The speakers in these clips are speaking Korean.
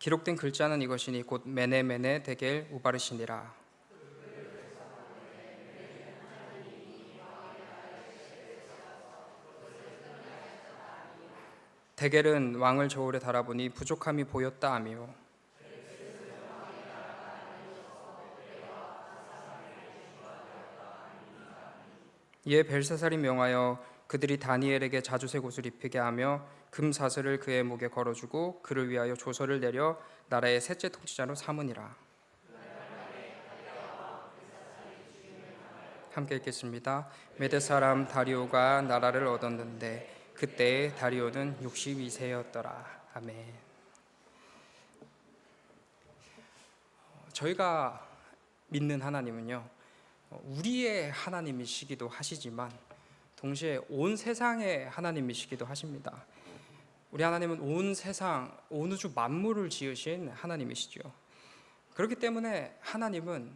기록된 글자는 이것이니 곧 메네 데겔 우바르시니라. 데겔은 왕을 저울에 달아보니 부족함이 보였다 하며, 이에 벨사살이 명하여 그들이 다니엘에게 자주색 옷을 입히게 하며 금 사슬을 그의 목에 걸어주고 그를 위하여 조서를 내려 나라의 셋째 통치자로 삼으니라. 함께 읽겠습니다. 메대 사람 다리오가 나라를 얻었는데 그때의 다리오는 62세였더라. 아멘. 저희가 믿는 하나님은요, 우리의 하나님이시기도 하시지만 동시에 온 세상의 하나님이시기도 하십니다. 우리 하나님은 온 세상, 온 우주 만물을 지으신 하나님이시죠. 그렇기 때문에 하나님은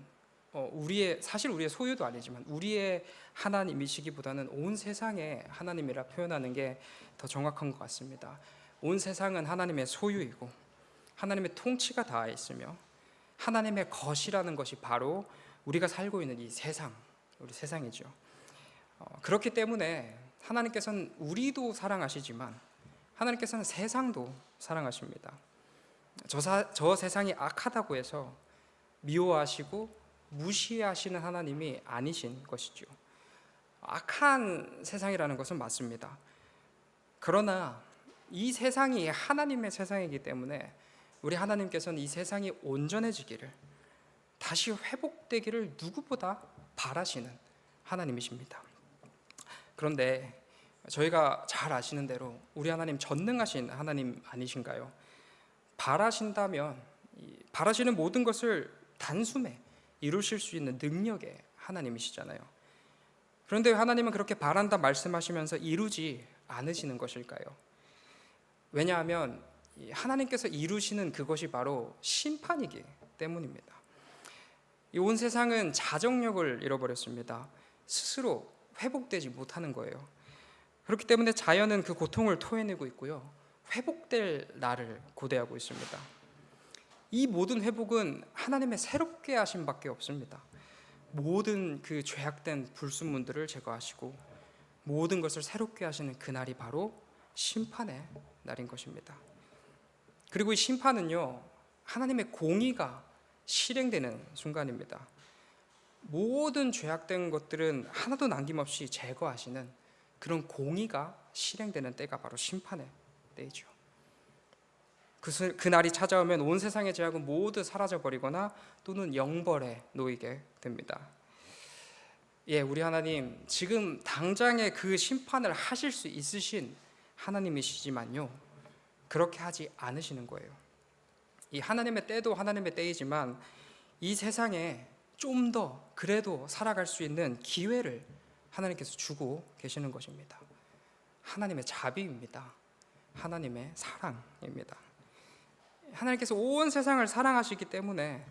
사실 우리의 소유도 아니지만 우리의 하나님이시기보다는 온 세상의 하나님이라 표현하는 게 더 정확한 것 같습니다. 온 세상은 하나님의 소유이고 하나님의 통치가 닿아 있으며 하나님의 것이라는 것이 바로 우리가 살고 있는 이 세상, 우리 세상이죠. 그렇기 때문에 하나님께서는 우리도 사랑하시지만 하나님께서는 세상도 사랑하십니다. 저 세상이 악하다고 해서 미워하시고 무시하시는 하나님이 아니신 것이죠. 악한 세상이라는 것은 맞습니다. 그러나 이 세상이 하나님의 세상이기 때문에 우리 하나님께서는 이 세상이 온전해지기를, 다시 회복되기를 누구보다 바라시는 하나님이십니다. 그런데 저희가 잘 아시는 대로 우리 하나님 전능하신 하나님 아니신가요? 바라신다면 바라시는 모든 것을 단숨에 이루실 수 있는 능력의 하나님이시잖아요. 그런데 하나님은 그렇게 바란다 말씀하시면서 이루지 않으시는 것일까요? 왜냐하면 하나님께서 이루시는 그것이 바로 심판이기 때문입니다. 이 온 세상은 자정력을 잃어버렸습니다. 스스로 회복되지 못하는 거예요. 그렇기 때문에 자연은 그 고통을 토해내고 있고요, 회복될 날을 고대하고 있습니다. 이 모든 회복은 하나님의 새롭게 하심 밖에 없습니다. 모든 그 죄악된 불순물들을 제거하시고 모든 것을 새롭게 하시는 그날이 바로 심판의 날인 것입니다. 그리고 이 심판은요, 하나님의 공의가 실행되는 순간입니다. 모든 죄악된 것들은 하나도 남김없이 제거하시는 그런 공의가 실행되는 때가 바로 심판의 때이죠. 그 날이 찾아오면 온 세상의 죄악은 모두 사라져버리거나 또는 영벌에 놓이게 됩니다. 우리 하나님 지금 당장에 그 심판을 하실 수 있으신 하나님이시지만요, 그렇게 하지 않으시는 거예요. 이 하나님의 때도 하나님의 때이지만 이 세상에 좀 더 그래도 살아갈 수 있는 기회를 하나님께서 주고 계시는 것입니다. 하나님의 자비입니다. 하나님의 사랑입니다. 하나님께서 온 세상을 사랑하시기 때문에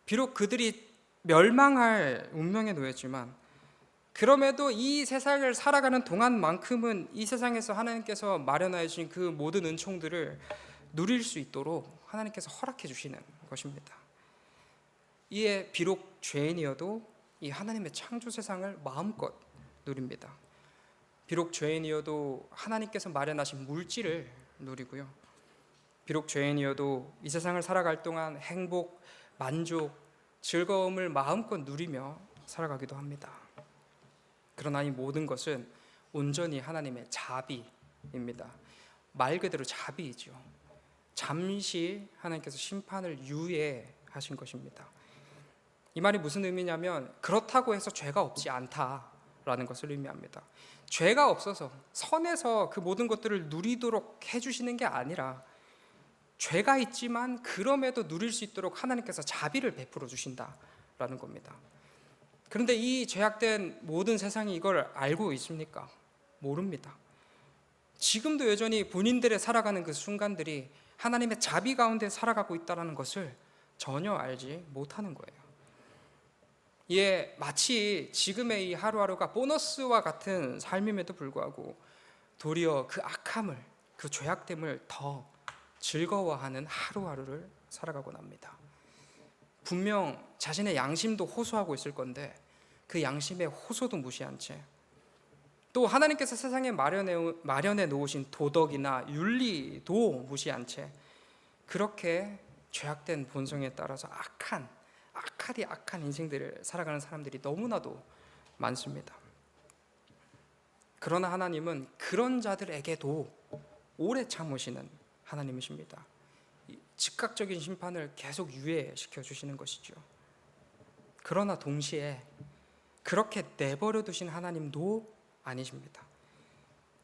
비록 그들이 멸망할 운명에 놓였지만 그럼에도 이 세상을 살아가는 동안만큼은 이 세상에서 하나님께서 마련하여 주신 그 모든 은총들을 누릴 수 있도록 하나님께서 허락해 주시는 것입니다. 이에 비록 죄인이어도 이 하나님의 창조 세상을 마음껏 누립니다. 비록 죄인이어도 하나님께서 마련하신 물질을 누리고요, 비록 죄인이어도 이 세상을 살아갈 동안 행복, 만족, 즐거움을 마음껏 누리며 살아가기도 합니다. 그러나 이 모든 것은 온전히 하나님의 자비입니다. 말 그대로 자비이죠. 잠시 하나님께서 심판을 유예하신 것입니다. 이 말이 무슨 의미냐면 그렇다고 해서 죄가 없지 않다라는 것을 의미합니다. 죄가 없어서 선에서 그 모든 것들을 누리도록 해주시는 게 아니라 죄가 있지만 그럼에도 누릴 수 있도록 하나님께서 자비를 베풀어 주신다라는 겁니다. 그런데 이 죄악된 모든 세상이 이걸 알고 있습니까? 모릅니다. 지금도 여전히 본인들의 살아가는 그 순간들이 하나님의 자비 가운데 살아가고 있다는 것을 전혀 알지 못하는 거예요. 마치 지금의 이 하루하루가 보너스와 같은 삶임에도 불구하고 도리어 그 악함을, 그 죄악됨을 더 즐거워하는 하루하루를 살아가곤 합니다. 분명 자신의 양심도 호소하고 있을 건데 그 양심의 호소도 무시한 채, 또 하나님께서 세상에 마련해 놓으신 도덕이나 윤리도 무시한 채 그렇게 죄악된 본성에 따라서 악한 인생들을 살아가는 사람들이 너무나도 많습니다. 그러나 하나님은 그런 자들에게도 오래 참으시는 하나님이십니다. 즉각적인 심판을 계속 유예시켜 주시는 것이죠. 그러나 동시에 그렇게 내버려 두신 하나님도 아니십니다.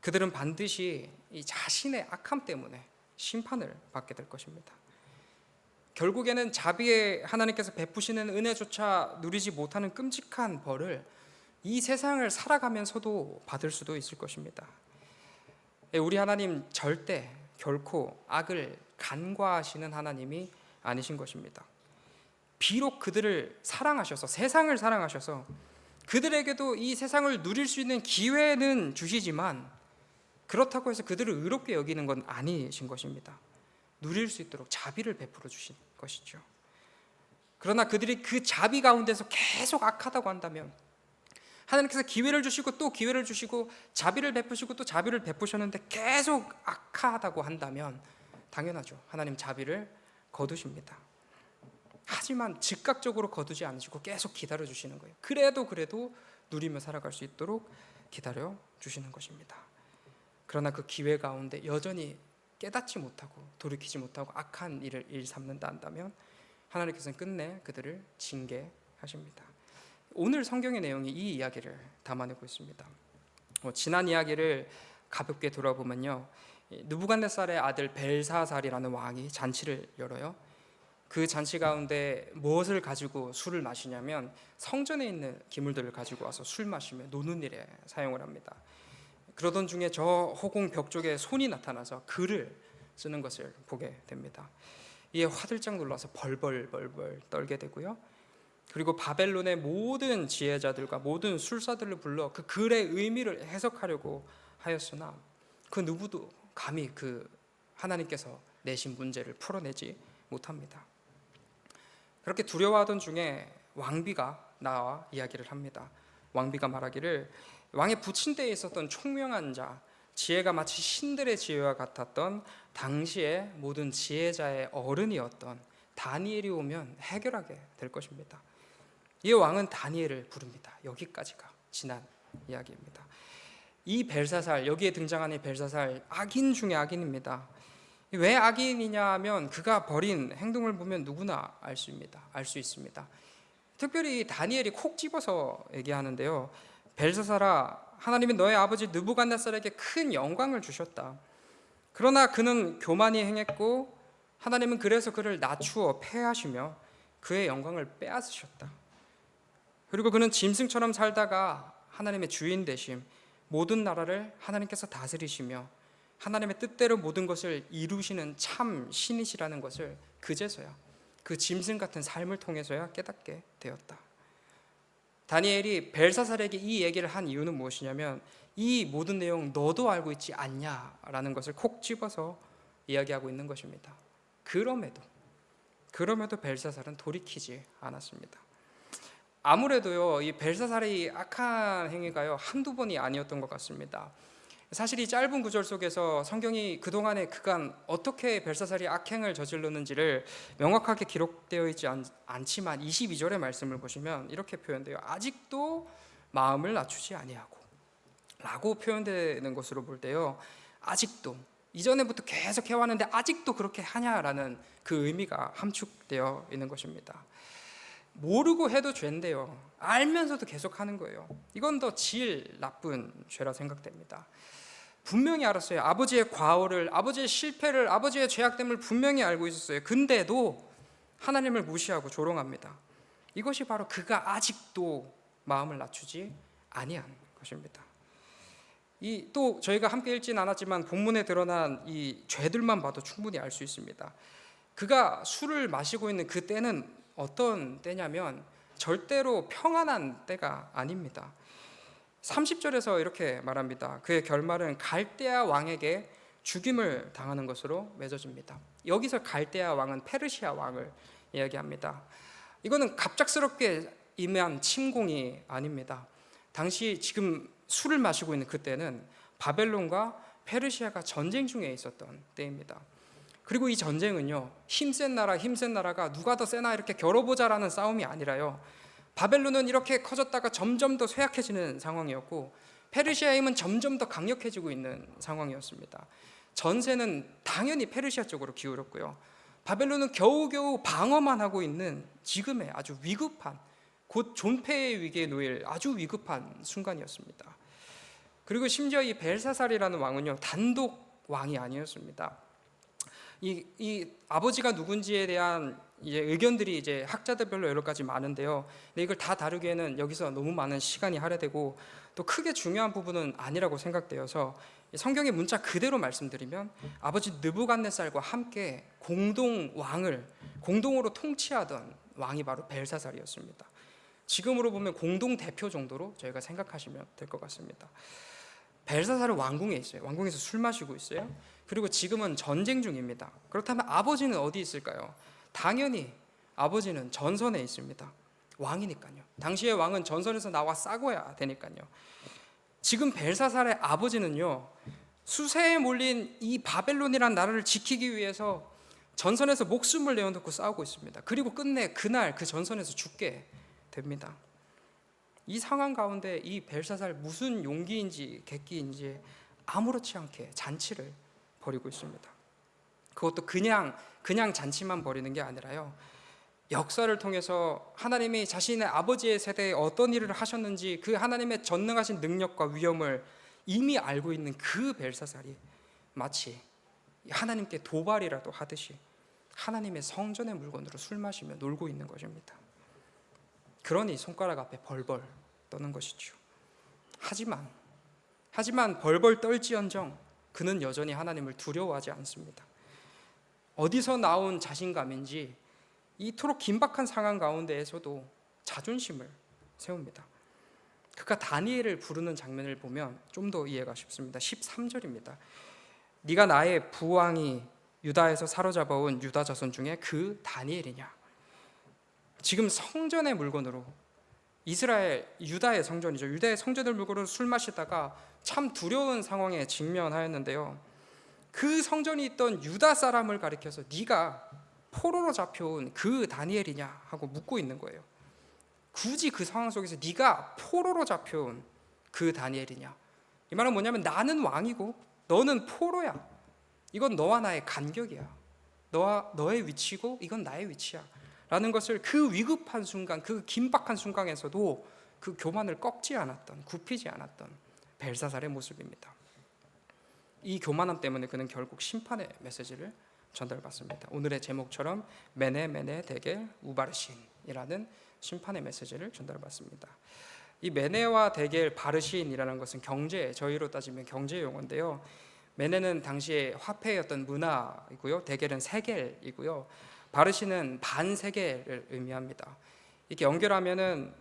그들은 반드시 이 자신의 악함 때문에 심판을 받게 될 것입니다. 결국에는 자비의 하나님께서 베푸시는 은혜조차 누리지 못하는 끔찍한 벌을 이 세상을 살아가면서도 받을 수도 있을 것입니다. 우리 하나님 절대 결코 악을 간과하시는 하나님이 아니신 것입니다. 비록 그들을 사랑하셔서, 세상을 사랑하셔서 그들에게도 이 세상을 누릴 수 있는 기회는 주시지만 그렇다고 해서 그들을 의롭게 여기는 건 아니신 것입니다. 누릴 수 있도록 자비를 베풀어 주신 것이죠. 그러나 그들이 그 자비 가운데서 계속 악하다고 한다면, 하나님께서 기회를 주시고 또 기회를 주시고 자비를 베푸시고 또 자비를 베푸셨는데 계속 악하다고 한다면 당연하죠. 하나님 자비를 거두십니다. 하지만 즉각적으로 거두지 않으시고 계속 기다려 주시는 거예요. 그래도 누리며 살아갈 수 있도록 기다려 주시는 것입니다. 그러나 그 기회 가운데 여전히 깨닫지 못하고 돌이키지 못하고 악한 일을 일삼는다 한다면 하나님께서는 끝내 그들을 징계하십니다. 오늘 성경의 내용이 이 이야기를 담아내고 있습니다. 지난 이야기를 가볍게 돌아보면요, 느부갓네살의 아들 벨사살이라는 왕이 잔치를 열어요. 그 잔치 가운데 무엇을 가지고 술을 마시냐면 성전에 있는 기물들을 가지고 와서 술 마시며 노는 일에 사용을 합니다. 그러던 중에 저 허공 벽 쪽에 손이 나타나서 글을 쓰는 것을 보게 됩니다. 이에 화들짝 놀라서 벌벌 떨게 되고요. 그리고 바벨론의 모든 지혜자들과 모든 술사들을 불러 그 글의 의미를 해석하려고 하였으나 그 누구도 감히 그 하나님께서 내신 문제를 풀어내지 못합니다. 그렇게 두려워하던 중에 왕비가 나와 이야기를 합니다. 왕비가 말하기를 왕의 부친대에 있었던 총명한 자, 지혜가 마치 신들의 지혜와 같았던 당시의 모든 지혜자의 어른이었던 다니엘이 오면 해결하게 될 것입니다. 이 왕은 다니엘을 부릅니다. 여기까지가 지난 이야기입니다. 이 벨사살, 여기에 등장하는 벨사살, 악인 중에 악인입니다. 왜 악인이냐 하면 그가 벌인 행동을 보면 누구나 알 수 있습니다. 특별히 다니엘이 콕 집어서 얘기하는데요. 벨사살아, 하나님은 너의 아버지 느부갓네살에게 큰 영광을 주셨다. 그러나 그는 교만히 행했고 하나님은 그래서 그를 낮추어 폐하시며 그의 영광을 빼앗으셨다. 그리고 그는 짐승처럼 살다가 하나님의 주인 되심, 모든 나라를 하나님께서 다스리시며 하나님의 뜻대로 모든 것을 이루시는 참 신이시라는 것을 그제서야, 그 짐승 같은 삶을 통해서야 깨닫게 되었다. 다니엘이 벨사살에게 이 얘기를 한 이유는 무엇이냐면 이 모든 내용 너도 알고 있지 않냐라는 것을 콕 집어서 이야기하고 있는 것입니다. 그럼에도 벨사살은 돌이키지 않았습니다. 아무래도요, 이 벨사살의 악한 행위가요 한두 번이 아니었던 것 같습니다. 사실 이 짧은 구절 속에서 성경이 그동안에 그간 어떻게 벨사살이 악행을 저질렀는지를 명확하게 기록되어 있지 않지만 22절의 말씀을 보시면 이렇게 표현돼요. 아직도 마음을 낮추지 아니하고 라고 표현되는 것으로 볼 때요, 아직도, 이전에부터 계속 해왔는데 아직도 그렇게 하냐라는 그 의미가 함축되어 있는 것입니다. 모르고 해도 죄인데요, 알면서도 계속 하는 거예요. 이건 더 질 나쁜 죄라 생각됩니다. 분명히 알았어요. 아버지의 과오를, 아버지의 실패를, 아버지의 죄악됨을 분명히 알고 있었어요. 근데도 하나님을 무시하고 조롱합니다. 이것이 바로 그가 아직도 마음을 낮추지 아니한 것입니다. 또 저희가 함께 읽진 않았지만 본문에 드러난 이 죄들만 봐도 충분히 알 수 있습니다. 그가 술을 마시고 있는 그 때는 어떤 때냐면 절대로 평안한 때가 아닙니다. 30절에서 이렇게 말합니다. 그의 결말은 갈대아 왕에게 죽임을 당하는 것으로 맺어집니다. 여기서 갈대아 왕은 페르시아 왕을 이야기합니다. 이거는 갑작스럽게 임한 침공이 아닙니다. 당시 지금 술을 마시고 있는 그때는 바벨론과 페르시아가 전쟁 중에 있었던 때입니다. 그리고 이 전쟁은요, 힘센 나라가 누가 더 세나 이렇게 겨뤄보자라는 싸움이 아니라요, 바벨론은 이렇게 커졌다가 점점 더 쇠약해지는 상황이었고 페르시아의 힘은 점점 더 강력해지고 있는 상황이었습니다. 전세는 당연히 페르시아 쪽으로 기울었고요, 바벨론은 겨우겨우 방어만 하고 있는 지금의 아주 위급한, 곧 존폐의 위기에 놓일 아주 위급한 순간이었습니다. 그리고 심지어 이 벨사살이라는 왕은요, 단독 왕이 아니었습니다. 이 아버지가 누군지에 대한 이제 의견들이 이제 학자들별로 여러 가지 많은데요. 근데 이걸 다 다루기에는 여기서 너무 많은 시간이 할애되고 또 크게 중요한 부분은 아니라고 생각되어서 성경의 문자 그대로 말씀드리면 아버지 느부갓네살과 함께 공동으로 통치하던 왕이 바로 벨사살이었습니다. 지금으로 보면 공동 대표 정도로 저희가 생각하시면 될 것 같습니다. 벨사살은 왕궁에 있어요. 왕궁에서 술 마시고 있어요. 그리고 지금은 전쟁 중입니다. 그렇다면 아버지는 어디 있을까요? 당연히 아버지는 전선에 있습니다. 왕이니까요. 당시의 왕은 전선에서 나와 싸고야 되니까요. 지금 벨사살의 아버지는요, 수세에 몰린 이 바벨론이란 나라를 지키기 위해서 전선에서 목숨을 내어놓고 싸우고 있습니다. 그리고 끝내 그날 그 전선에서 죽게 됩니다. 이 상황 가운데 이 벨사살 무슨 용기인지 객기인지 아무렇지 않게 잔치를 벌이고 있습니다. 그것도 그냥 잔치만 벌이는 게 아니라요, 역사를 통해서 하나님이 자신의 아버지의 세대에 어떤 일을 하셨는지 그 하나님의 전능하신 능력과 위엄을 이미 알고 있는 그 벨사살이 마치 하나님께 도발이라도 하듯이 하나님의 성전의 물건으로 술 마시며 놀고 있는 것입니다. 그러니 손가락 앞에 벌벌 떠는 것이죠. 하지만 벌벌 떨지언정 그는 여전히 하나님을 두려워하지 않습니다. 어디서 나온 자신감인지 이토록 긴박한 상황 가운데에서도 자존심을 세웁니다. 그가 다니엘을 부르는 장면을 보면 좀 더 이해가 쉽습니다. 13절입니다. 네가 나의 부왕이 유다에서 사로잡아온 유다 자손 중에 그 다니엘이냐. 지금 성전의 물건으로 유다의 성전이죠. 유다의 성전을 물건으로 술 마시다가 참 두려운 상황에 직면하였는데요, 그 성전이 있던 유다 사람을 가리켜서 네가 포로로 잡혀온 그 다니엘이냐 하고 묻고 있는 거예요. 굳이 그 상황 속에서 네가 포로로 잡혀온 그 다니엘이냐. 이 말은 뭐냐면 나는 왕이고 너는 포로야. 이건 너와 나의 간격이야. 너의 위치고 이건 나의 위치야 라는 것을 그 위급한 순간, 그 긴박한 순간에서도 그 교만을 꺾지 않았던, 굽히지 않았던 벨사살의 모습입니다. 이 교만함 때문에 그는 결국 심판의 메시지를 전달받습니다. 오늘의 제목처럼 메네 데겔 우바르신이라는 심판의 메시지를 전달받습니다. 이 메네와 데겔 바르신이라는 것은 저희로 따지면 경제 용어인데요, 메네는 당시의 화폐였던 문화이고요, 데겔은 세겔이고요, 바르신은 반세겔을 의미합니다. 이렇게 연결하면은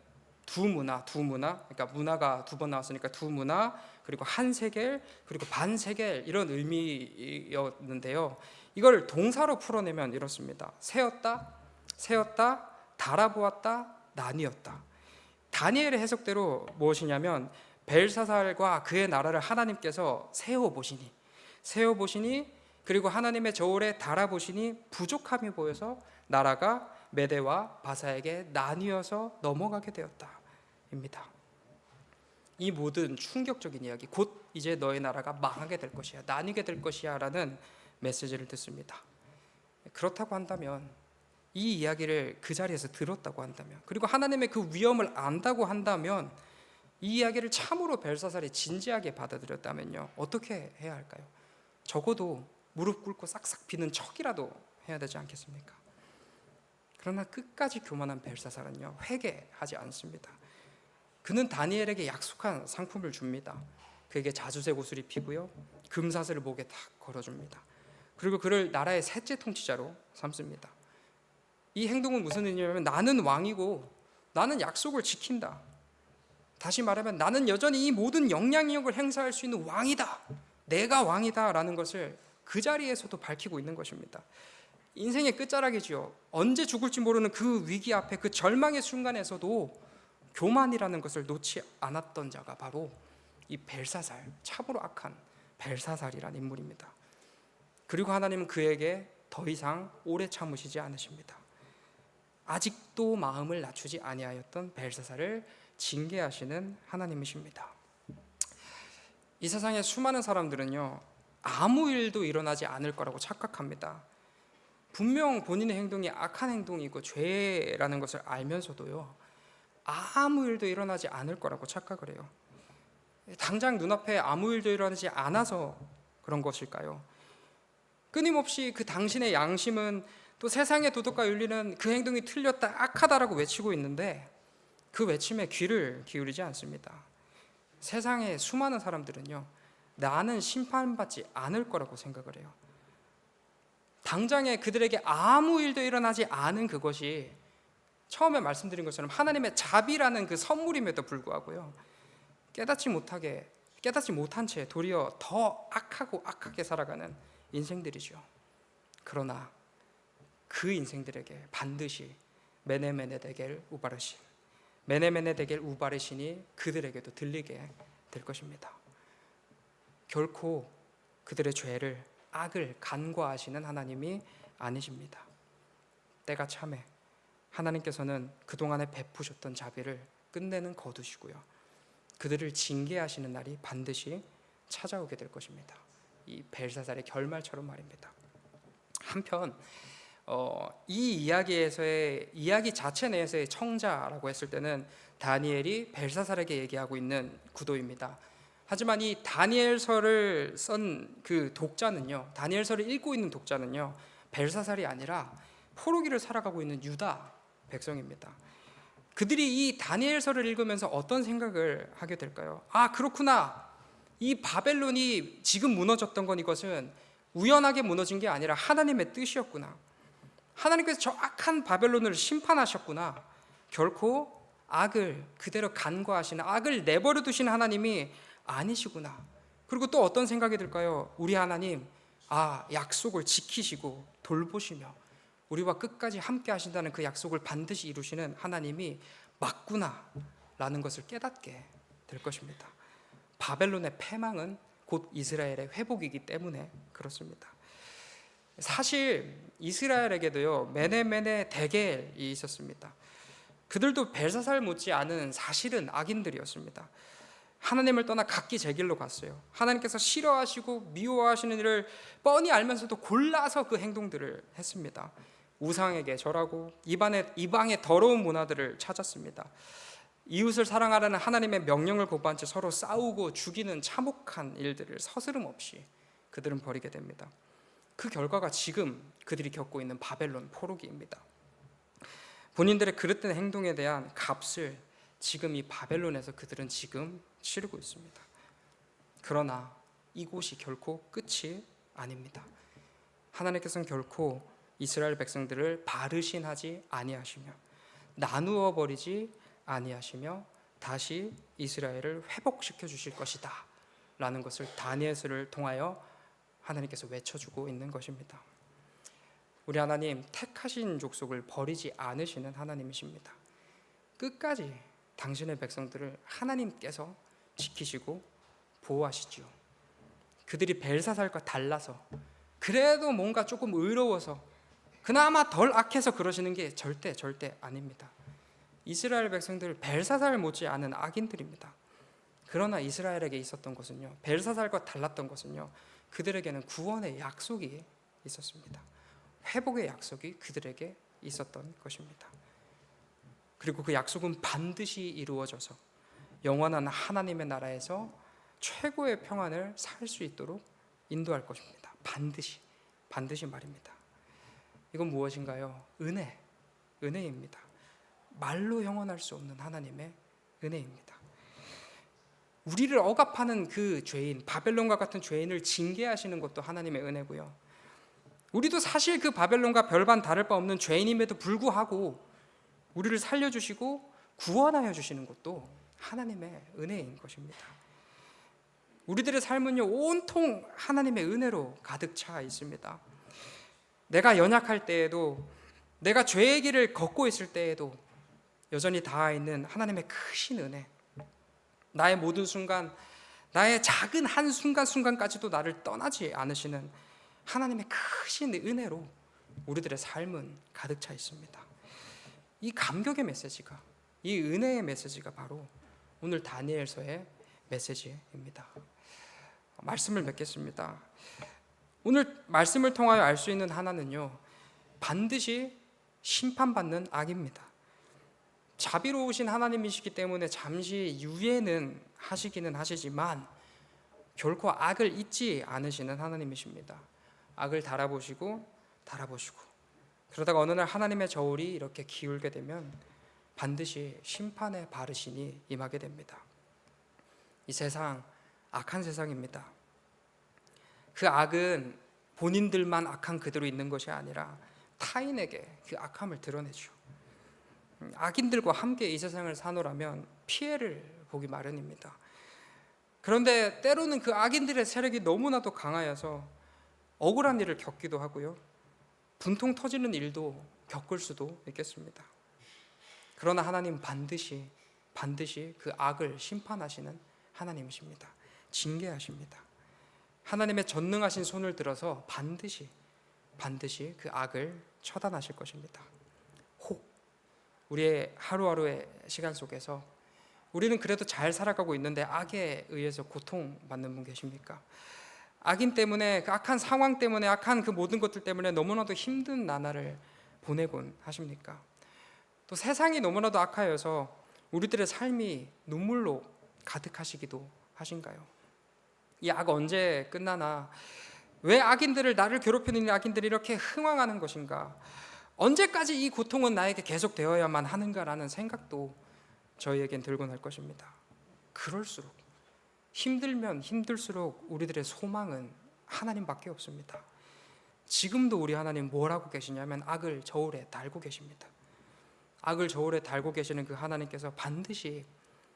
두 문화, 그러니까 문화가 두 번 나왔으니까 두 문화, 그리고 한 세겔, 그리고 반 세겔, 이런 의미였는데요, 이걸 동사로 풀어내면 이렇습니다. 세었다, 달아보았다, 나뉘었다. 다니엘의 해석대로 무엇이냐면 벨사살과 그의 나라를 하나님께서 세어보시니 그리고 하나님의 저울에 달아보시니 부족함이 보여서 나라가 메대와 바사에게 나뉘어서 넘어가게 되었다입니다. 이 모든 충격적인 이야기, 곧 이제 너의 나라가 망하게 될 것이야, 나뉘게 될 것이야 라는 메시지를 듣습니다. 그렇다고 한다면, 이 이야기를 그 자리에서 들었다고 한다면, 그리고 하나님의 그 위엄을 안다고 한다면, 이 이야기를 참으로 벨사살이 진지하게 받아들였다면요, 어떻게 해야 할까요? 적어도 무릎 꿇고 싹싹 비는 척이라도 해야 되지 않겠습니까? 그러나 끝까지 교만한 벨사살은요, 회개하지 않습니다. 그는 다니엘에게 약속한 상품을 줍니다. 그에게 자주색 옷을 입히고요, 금사슬을 목에 딱 걸어줍니다. 그리고 그를 나라의 셋째 통치자로 삼습니다. 이 행동은 무슨 의미냐면 나는 왕이고 나는 약속을 지킨다. 다시 말하면 나는 여전히 이 모든 영향력을 행사할 수 있는 왕이다 내가 왕이다라는 것을 그 자리에서도 밝히고 있는 것입니다. 인생의 끝자락이지요. 언제 죽을지 모르는 그 위기 앞에, 그 절망의 순간에서도 교만이라는 것을 놓지 않았던 자가 바로 이 벨사살, 참으로 악한 벨사살이라는 인물입니다. 그리고 하나님은 그에게 더 이상 오래 참으시지 않으십니다. 아직도 마음을 낮추지 아니하였던 벨사살을 징계하시는 하나님이십니다. 이 세상에 수많은 사람들은요, 아무 일도 일어나지 않을 거라고 착각합니다. 분명 본인의 행동이 악한 행동이고 죄라는 것을 알면서도요, 아무 일도 일어나지 않을 거라고 착각을 해요. 당장 눈앞에 아무 일도 일어나지 않아서 그런 것일까요? 끊임없이 그 당신의 양심은 또 세상의 도덕과 윤리는 그 행동이 틀렸다, 악하다라고 외치고 있는데 그 외침에 귀를 기울이지 않습니다. 세상의 수많은 사람들은요, 나는 심판받지 않을 거라고 생각을 해요. 당장에 그들에게 아무 일도 일어나지 않은 그것이 처음에 말씀드린 것처럼 하나님의 자비라는 그 선물임에도 불구하고요, 깨닫지 못한 채 도리어 더 악하고 악하게 살아가는 인생들이죠. 그러나 그 인생들에게 반드시 메네메네 데겔 우바르신, 메네메네 데겔 우바르신이 그들에게도 들리게 될 것입니다. 결코 그들의 죄를, 악을 간과하시는 하나님이 아니십니다. 때가 참에 하나님께서는 그동안에 베푸셨던 자비를 끝내는 거두시고요, 그들을 징계하시는 날이 반드시 찾아오게 될 것입니다. 이 벨사살의 결말처럼 말입니다. 한편 이 이야기에서의 이야기 자체 내에서의 청자라고 했을 때는 다니엘이 벨사살에게 얘기하고 있는 구도입니다. 하지만 이 다니엘서를 쓴 그 독자는요, 다니엘서를 읽고 있는 독자는요, 벨사살이 아니라 포로기를 살아가고 있는 유다 백성입니다. 그들이 이 다니엘서를 읽으면서 어떤 생각을 하게 될까요? 아, 그렇구나. 이 바벨론이 지금 무너졌던 건 이것은 우연하게 무너진 게 아니라 하나님의 뜻이었구나. 하나님께서 저 악한 바벨론을 심판하셨구나. 결코 악을 그대로 간과하시는, 악을 내버려 두신 하나님이 아니시구나. 그리고 또 어떤 생각이 들까요? 우리 하나님, 약속을 지키시고 돌보시며 우리와 끝까지 함께 하신다는 그 약속을 반드시 이루시는 하나님이 맞구나 라는 것을 깨닫게 될 것입니다. 바벨론의 패망은 곧 이스라엘의 회복이기 때문에 그렇습니다. 사실 이스라엘에게도요, 메네메네 데겔이 있었습니다. 그들도 벨사살 못지 않은 사실은 악인들이었습니다. 하나님을 떠나 각기 제 길로 갔어요. 하나님께서 싫어하시고 미워하시는 일을 뻔히 알면서도 골라서 그 행동들을 했습니다. 우상에게 절하고 이방의 더러운 문화들을 찾았습니다. 이웃을 사랑하라는 하나님의 명령을 거부한 채 서로 싸우고 죽이는 참혹한 일들을 서스름 없이 그들은 벌이게 됩니다. 그 결과가 지금 그들이 겪고 있는 바벨론 포로기입니다. 본인들의 그릇된 행동에 대한 값을 지금 이 바벨론에서 그들은 지금 치르고 있습니다. 그러나 이곳이 결코 끝이 아닙니다. 하나님께서는 결코 이스라엘 백성들을 바르신하지 아니하시며 나누어 버리지 아니하시며 다시 이스라엘을 회복시켜 주실 것이다 라는 것을 다니엘서를 통하여 하나님께서 외쳐주고 있는 것입니다. 우리 하나님, 택하신 족속을 버리지 않으시는 하나님이십니다. 끝까지 당신의 백성들을 하나님께서 지키시고 보호하시지요. 그들이 벨사살과 달라서, 그래도 뭔가 조금 의로워서, 그나마 덜 악해서 그러시는 게 절대 아닙니다. 이스라엘 백성들 벨사살 못지 않은 악인들입니다. 그러나 이스라엘에게 있었던 것은요, 벨사살과 달랐던 것은요, 그들에게는 구원의 약속이 있었습니다. 회복의 약속이 그들에게 있었던 것입니다. 그리고 그 약속은 반드시 이루어져서 영원한 하나님의 나라에서 최고의 평안을 살 수 있도록 인도할 것입니다. 반드시 말입니다. 이건 무엇인가요? 은혜입니다. 말로 형언할 수 없는 하나님의 은혜입니다. 우리를 억압하는 그 죄인, 바벨론과 같은 죄인을 징계하시는 것도 하나님의 은혜고요, 우리도 사실 그 바벨론과 별반 다를 바 없는 죄인임에도 불구하고 우리를 살려주시고 구원하여 주시는 것도 하나님의 은혜인 것입니다. 우리들의 삶은요, 온통 하나님의 은혜로 가득 차 있습니다. 내가 연약할 때에도, 내가 죄의 길을 걷고 있을 때에도 여전히 닿아 있는 하나님의 크신 은혜, 나의 모든 순간, 나의 작은 한 순간순간까지도 나를 떠나지 않으시는 하나님의 크신 은혜로 우리들의 삶은 가득 차 있습니다. 이 감격의 메시지가, 이 은혜의 메시지가 바로 오늘 다니엘서의 메시지입니다. 말씀을 맺겠습니다. 오늘 말씀을 통하여 알 수 있는 하나는요, 반드시 심판받는 악입니다. 자비로우신 하나님이시기 때문에 잠시 유예는 하시기는 하시지만 결코 악을 잊지 않으시는 하나님이십니다. 악을 달아보시고 그러다가 어느 날 하나님의 저울이 이렇게 기울게 되면 반드시 심판의 바르신이 임하게 됩니다. 이 세상 악한 세상입니다. 그 악은 본인들만 악한 그대로 있는 것이 아니라 타인에게 그 악함을 드러내죠. 악인들과 함께 이 세상을 사노라면 피해를 보기 마련입니다. 그런데 때로는 그 악인들의 세력이 너무나도 강하여서 억울한 일을 겪기도 하고요, 분통 터지는 일도 겪을 수도 있겠습니다. 그러나 하나님 반드시 그 악을 심판하시는 하나님이십니다. 징계하십니다. 하나님의 전능하신 손을 들어서 반드시 그 악을 처단하실 것입니다. 혹 우리의 하루하루의 시간 속에서 우리는 그래도 잘 살아가고 있는데 악에 의해서 고통받는 분 계십니까? 악인 때문에, 그 악한 상황 때문에, 악한 그 모든 것들 때문에 너무나도 힘든 나날을 보내곤 하십니까? 또 세상이 너무나도 악하여서 우리들의 삶이 눈물로 가득하시기도 하신가요? 이 악 언제 끝나나? 왜 악인들을, 나를 괴롭히는 악인들이 이렇게 흥왕하는 것인가? 언제까지 이 고통은 나에게 계속되어야만 하는가라는 생각도 저희에겐 들곤 할 것입니다. 그럴수록, 힘들면 힘들수록 우리들의 소망은 하나님밖에 없습니다. 지금도 우리 하나님 뭘 하고 계시냐면 악을 저울에 달고 계십니다. 악을 저울에 달고 계시는 그 하나님께서 반드시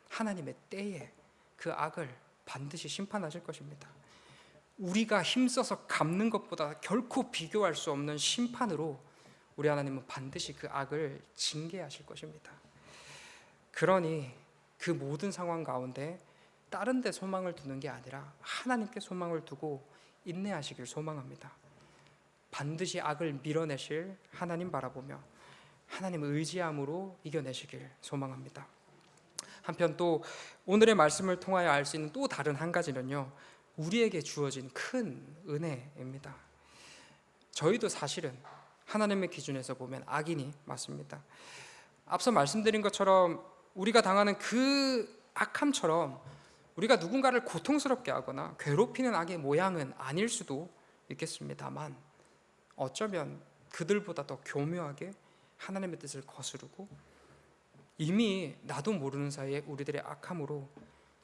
하나님의 때에 그 악을 반드시 심판하실 것입니다. 우리가 힘써서 갚는 것보다 결코 비교할 수 없는 심판으로 우리 하나님은 반드시 그 악을 징계하실 것입니다. 그러니 그 모든 상황 가운데 다른 데 소망을 두는 게 아니라 하나님께 소망을 두고 인내하시길 소망합니다. 반드시 악을 밀어내실 하나님 바라보며 하나님을 의지함으로 이겨내시길 소망합니다. 한편 또 오늘의 말씀을 통하여 알 수 있는 또 다른 한 가지는요, 우리에게 주어진 큰 은혜입니다. 저희도 사실은 하나님의 기준에서 보면 악인이 맞습니다. 앞서 말씀드린 것처럼 우리가 당하는 그 악함처럼 우리가 누군가를 고통스럽게 하거나 괴롭히는 악의 모양은 아닐 수도 있겠습니다만, 어쩌면 그들보다 더 교묘하게 하나님의 뜻을 거스르고 이미 나도 모르는 사이에 우리들의 악함으로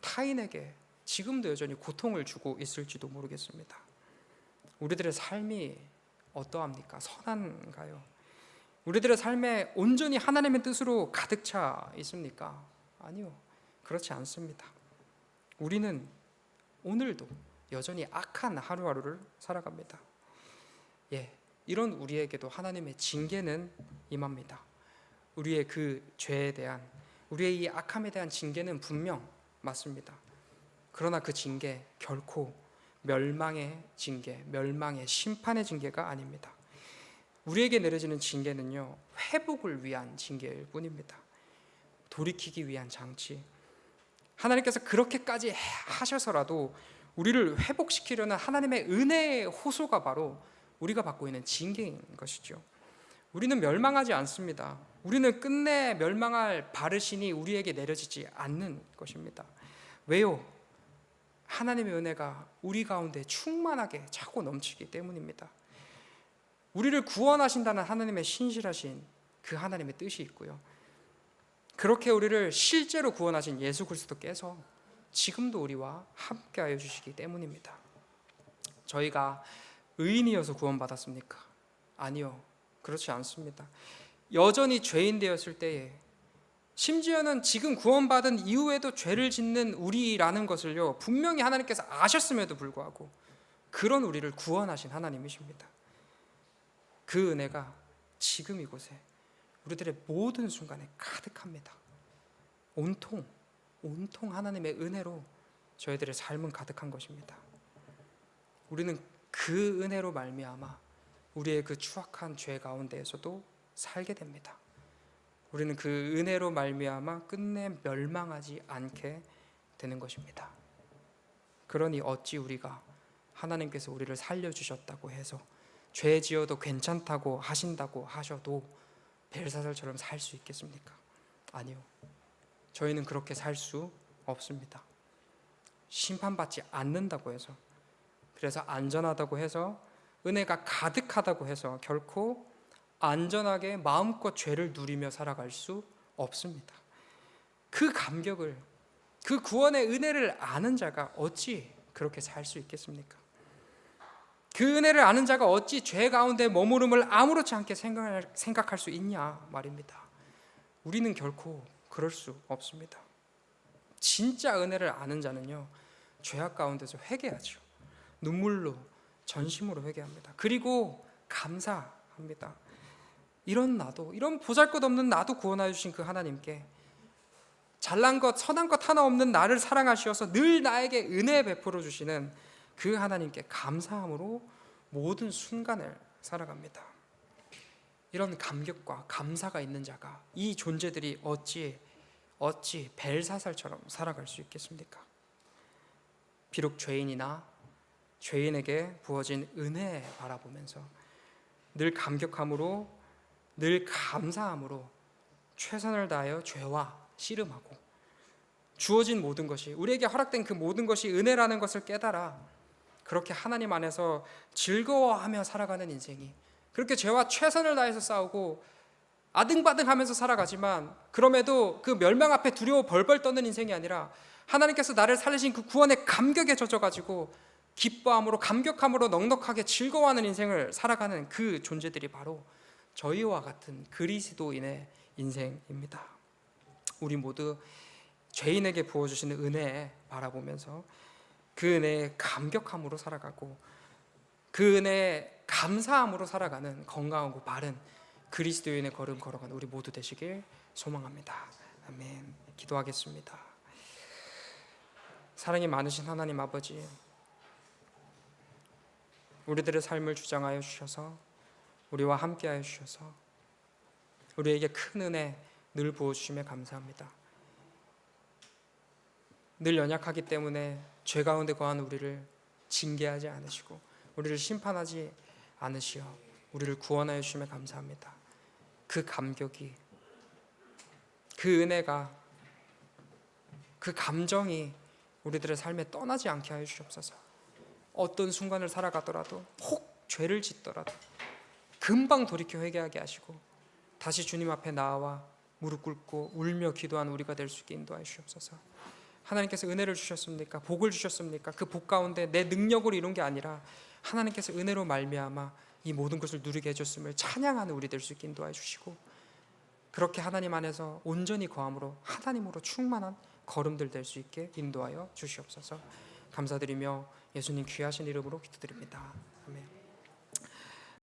타인에게 지금도 여전히 고통을 주고 있을지도 모르겠습니다. 우리들의 삶이 어떠합니까? 선한가요? 우리들의 삶에 온전히 하나님의 뜻으로 가득 차 있습니까? 아니요, 그렇지 않습니다. 우리는 오늘도 여전히 악한 하루하루를 살아갑니다. 이런 우리에게도 하나님의 징계는 임합니다. 우리의 그 죄에 대한, 우리의 이 악함에 대한 징계는 분명 맞습니다. 그러나 그 징계 결코 멸망의 징계, 멸망의 심판의 징계가 아닙니다. 우리에게 내려지는 징계는요, 회복을 위한 징계일 뿐입니다. 돌이키기 위한 장치. 하나님께서 그렇게까지 하셔서라도 우리를 회복시키려는 하나님의 은혜의 호소가 바로 우리가 받고 있는 징계인 것이죠. 우리는 멸망하지 않습니다. 우리는 끝내 멸망할 바르신이 우리에게 내려지지 않는 것입니다. 왜요? 하나님의 은혜가 우리 가운데 충만하게 차고 넘치기 때문입니다. 우리를 구원하신다는 하나님의 신실하신 그 하나님의 뜻이 있고요, 그렇게 우리를 실제로 구원하신 예수 그리스도께서 지금도 우리와 함께하여 주시기 때문입니다. 저희가 의인이어서 구원받았습니까? 아니요, 그렇지 않습니다. 여전히 죄인 되었을 때에 심지어는 지금 구원받은 이후에도 죄를 짓는 우리라는 것을요, 분명히 하나님께서 아셨음에도 불구하고 그런 우리를 구원하신 하나님이십니다. 그 은혜가 지금 이곳에 우리들의 모든 순간에 가득합니다. 온통 하나님의 은혜로 저희들의 삶은 가득한 것입니다. 우리는 그 은혜로 말미암아 우리의 그 추악한 죄 가운데에서도 살게 됩니다. 우리는 그 은혜로 말미암아 끝내 멸망하지 않게 되는 것입니다. 그러니 어찌 우리가 하나님께서 우리를 살려주셨다고 해서 죄 지어도 괜찮다고 하신다고 하셔도 벨사살처럼 살 수 있겠습니까? 아니요. 저희는 그렇게 살 수 없습니다. 심판받지 않는다고 해서, 그래서 안전하다고 해서, 은혜가 가득하다고 해서 결코 안전하게 마음껏 죄를 누리며 살아갈 수 없습니다. 그 감격을, 그 구원의 은혜를 아는 자가 어찌 그렇게 살 수 있겠습니까? 그 은혜를 아는 자가 어찌 죄 가운데 머무름을 아무렇지 않게 생각할 수 있냐 말입니다. 우리는 결코 그럴 수 없습니다. 진짜 은혜를 아는 자는요, 죄악 가운데서 회개하죠. 눈물로, 전심으로 회개합니다. 그리고 감사합니다. 이런 보잘것없는 나도 구원하여 주신 그 하나님께, 잘난 것, 선한 것 하나 없는 나를 사랑하시어서 늘 나에게 은혜 베풀어 주시는 그 하나님께 감사함으로 모든 순간을 살아갑니다. 이런 감격과 감사가 있는 자가, 이 존재들이 어찌 벨사살처럼 살아갈 수 있겠습니까? 비록 죄인이나 죄인에게 부어진 은혜 바라보면서 늘 감격함으로, 늘 감사함으로 최선을 다하여 죄와 씨름하고, 주어진 모든 것이, 우리에게 허락된 그 모든 것이 은혜라는 것을 깨달아 그렇게 하나님 안에서 즐거워하며 살아가는 인생이, 그렇게 죄와 최선을 다해서 싸우고 아등바등하면서 살아가지만 그럼에도 그 멸망 앞에 두려워 벌벌 떠는 인생이 아니라 하나님께서 나를 살리신 그 구원의 감격에 젖어가지고 기뻐함으로, 감격함으로 넉넉하게 즐거워하는 인생을 살아가는 그 존재들이 바로 저희와 같은 그리스도인의 인생입니다. 우리 모두 죄인에게 부어주시는 은혜에 바라보면서 그 은혜에 감격함으로 살아가고 그 은혜에 감사함으로 살아가는 건강하고 바른 그리스도인의 걸음 걸어가는 우리 모두 되시길 소망합니다. 아멘. 기도하겠습니다. 사랑이 많으신 하나님 아버지, 우리들의 삶을 주장하여 주셔서, 우리와 함께하여 주셔서 우리에게 큰 은혜 늘 부어주심에 감사합니다. 늘 연약하기 때문에 죄 가운데 거한 우리를 징계하지 않으시고 우리를 심판하지 않으시어 우리를 구원하여 주심에 감사합니다. 그 감격이, 그 은혜가, 그 감정이 우리들의 삶에 떠나지 않게 하여 주옵소서. 어떤 순간을 살아가더라도, 혹 죄를 짓더라도 금방 돌이켜 회개하게 하시고 다시 주님 앞에 나와 무릎 꿇고 울며 기도한 우리가 될 수 있게 인도하여 주옵소서. 하나님께서 은혜를 주셨습니까? 복을 주셨습니까? 그 복 가운데 내 능력으로 이룬 게 아니라 하나님께서 은혜로 말미암아 이 모든 것을 누리게 해줬음을 찬양하는 우리 될 수 있게 인도하여 주시고, 그렇게 하나님 안에서 온전히 거함으로 하나님으로 충만한 걸음들 될 수 있게 인도하여 주시옵소서. 감사드리며 예수님 귀하신 이름으로 기도드립니다. 아멘.